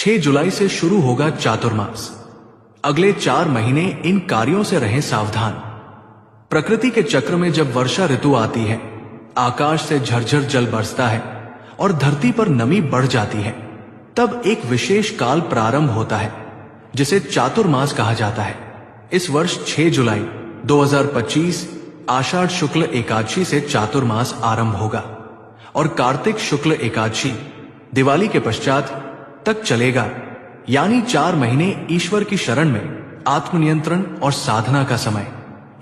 6 जुलाई से शुरू होगा चातुर्मास। अगले 4 महीने इन कार्यों से रहें सावधान। प्रकृति के चक्र में जब वर्षा ऋतु आती है, आकाश से झरझर जल बरसता है और धरती पर नमी बढ़ जाती है, तब एक विशेष काल प्रारंभ होता है जिसे चातुर्मास कहा जाता है। इस वर्ष 6 जुलाई 2025 आषाढ़ शुक्ल एकादशी से चातुर्मास आरंभ होगा और कार्तिक शुक्ल एकादशी दिवाली के पश्चात तक चलेगा। यानी 4 महीने ईश्वर की शरण में आत्मनियंत्रण और साधना का समय।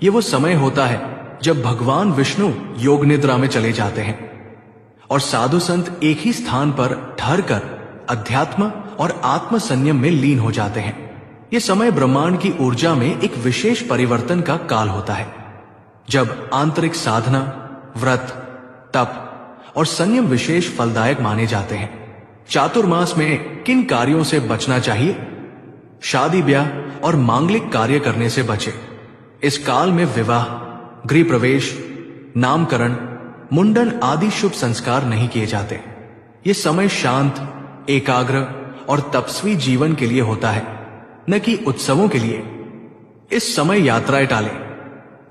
ये वो समय होता है जब भगवान विष्णु योग निद्रा में चले जाते हैं और साधु संत एक ही स्थान पर ठहरकर अध्यात्म और आत्म संयम में लीन हो जाते हैं। ये समय ब्रह्मांड की ऊर्जा में एक विशेष परिवर्तन का काल होता है, जब आंतरिक साधना, व्रत, तप और संयम विशेष फलदायक माने जाते हैं। चातुर्मास में किन कार्यों से बचना चाहिए? शादी ब्याह और मांगलिक कार्य करने से बचे। इस काल में विवाह, गृह प्रवेश, नामकरण, मुंडन आदि शुभ संस्कार नहीं किए जाते। ये समय शांत, एकाग्र और तपस्वी जीवन के लिए होता है, न कि उत्सवों के लिए। इस समय यात्राएं टालें।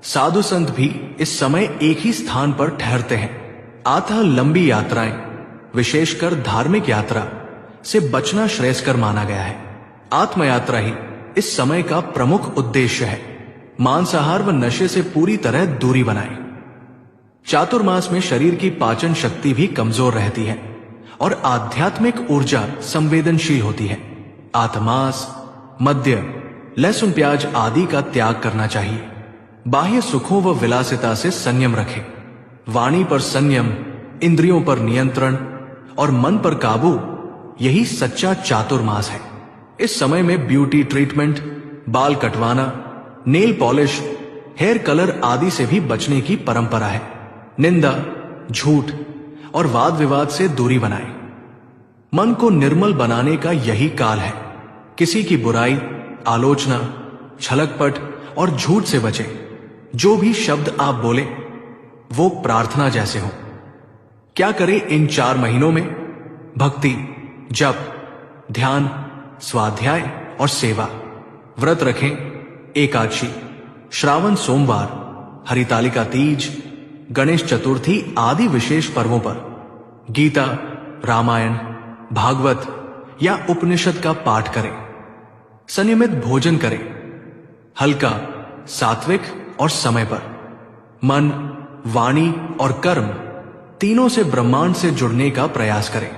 साधु संत भी इस समय एक ही स्थान पर ठहरते हैं, अतः लंबी यात्राएं, विशेषकर धार्मिक यात्रा से बचना श्रेयस्कर माना गया है। आत्म यात्रा ही इस समय का प्रमुख उद्देश्य है। मांसाहार व नशे से पूरी तरह दूरी बनाएं। चातुर्मास में शरीर की पाचन शक्ति भी कमजोर रहती है और आध्यात्मिक ऊर्जा संवेदनशील होती है। आत्मास, मद्य, लहसुन प्याज आदि का त्याग करना चाहिए। बाह्य सुखों व विलासिता से संयम रखें। वाणी पर संयम, इंद्रियों पर नियंत्रण और मन पर काबू, यही सच्चा चातुर्मास है। इस समय में ब्यूटी ट्रीटमेंट, बाल कटवाना, नेल पॉलिश, हेयर कलर आदि से भी बचने की परंपरा है। निंदा, झूठ और वाद विवाद से दूरी बनाएं। मन को निर्मल बनाने का यही काल है। किसी की बुराई, आलोचना, छलकपट और झूठ से बचें। जो भी शब्द आप बोले वो प्रार्थना जैसे हो। क्या करें इन 4 महीनों में? भक्ति, जप, ध्यान, स्वाध्याय और सेवा। व्रत रखें। एकादशी, श्रावण सोमवार, हरितालिका तीज, गणेश चतुर्थी आदि विशेष पर्वों पर गीता, रामायण, भागवत या उपनिषद का पाठ करें। संयमित भोजन करें। हल्का, सात्विक और समय पर। मन, वाणी और कर्म तीनों से ब्रह्मांड से जुड़ने का प्रयास करें।